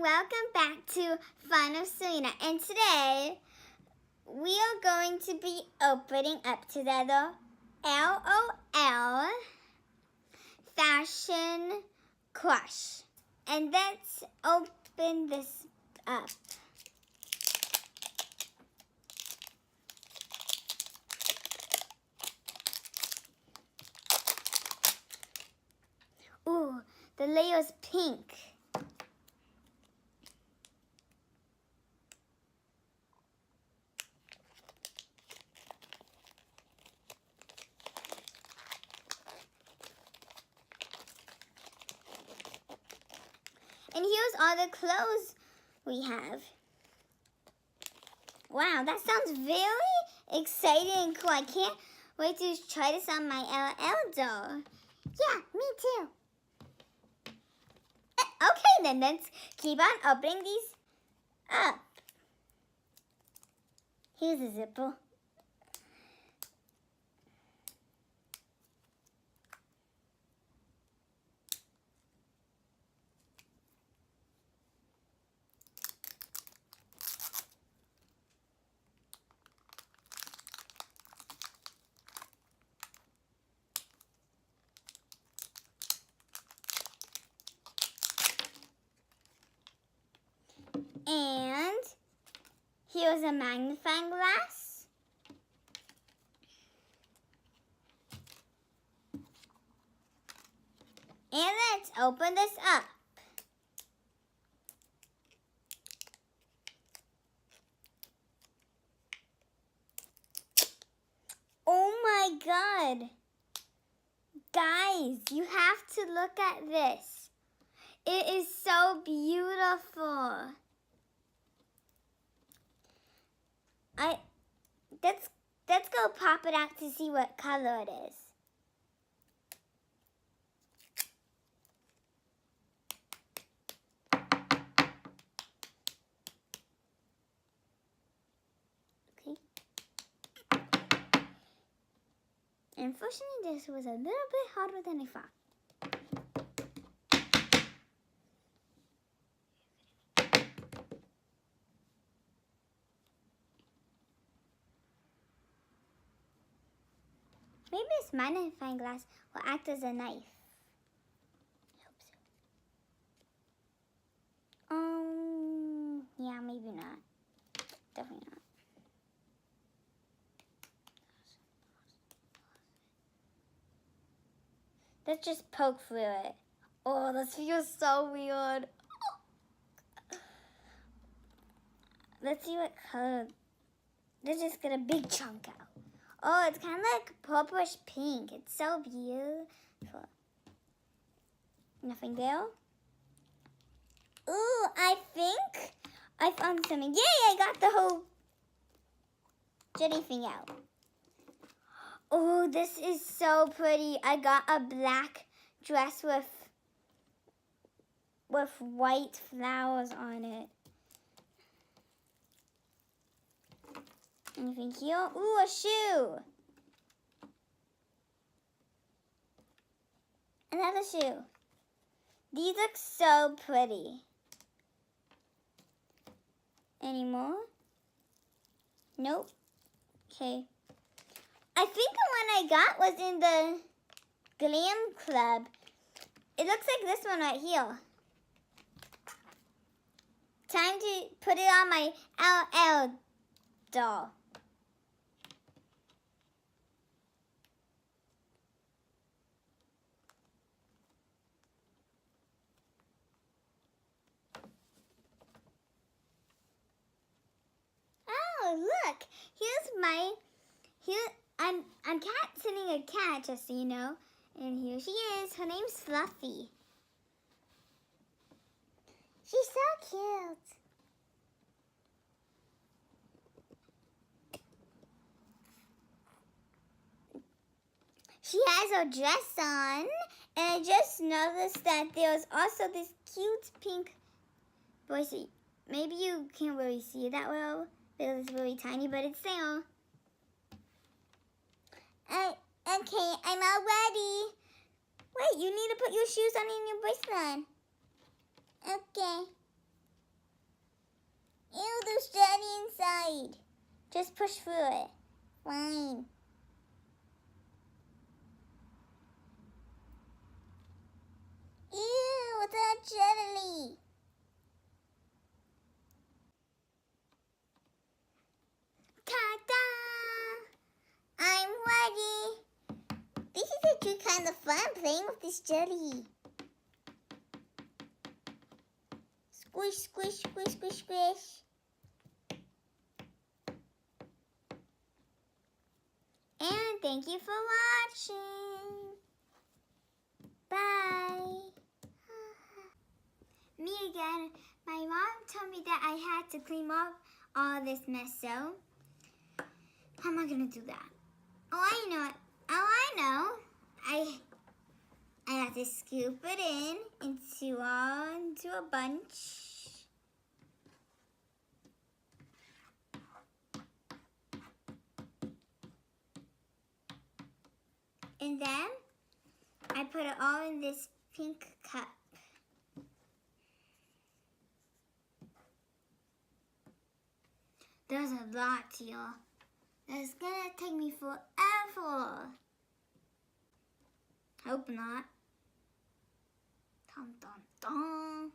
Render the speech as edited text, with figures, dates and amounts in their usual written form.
welcome back to Fun of Sarina. And today we are going to be opening up together LOL Fashion Crush. And let's open this up. Ooh, the layer's pink. And here's all the clothes we have. Wow, that sounds very exciting and cool. I can't wait to try this on my LL doll. Yeah, me too. Okay, then let's keep on opening these up. Here's a zipper. And here's a magnifying glass. And let's open this up. Oh my God. Guys, you have to look at this. It is so beautiful. Let's go pop it out to see what color it is. Okay. Unfortunately, this was a little bit harder than I thought. Maybe this magnifying glass will act as a knife. I hope so. Yeah, maybe not. Definitely not. Let's just poke through it. Oh, this feels so weird. Let's see what color. Let's just get a big chunk out. Oh, it's kind of like purplish pink. It's so beautiful. Nothing there. Ooh, I think I found something. Yay, I got the whole jetty thing out. Oh, this is so pretty. I got a black dress with white flowers on it. Anything here? Ooh, a shoe. Another shoe. These look so pretty. Any more? Nope. Okay. I think the one I got was in the Glam Club. It looks like this one right here. Time to put it on my LL doll. Oh, look! I'm cat sitting a cat, just so you know. And here she is. Her name's Fluffy. She's so cute. She has her dress on, and I just noticed that there's also this cute pink voice. Maybe you can't really see it that well because it's really tiny, but it's there. Okay, I'm all ready. Wait, you need to put your shoes on in your bracelet. Okay. Ew, there's jelly inside. Just push through it. Fine. Ew, what's that jelly? Ta-da! I'm ready. This is actually kind of fun playing with this jelly. Squish, squish, squish, squish, squish. And thank you for watching. Bye. Me again. My mom told me that I had to clean up all this mess, so how am I gonna do that? Oh, I know. I have to scoop it into a bunch. And then I put it all in this pink cup. There's a lot here. It's gonna take me forever. Hope not. Dun dun dun.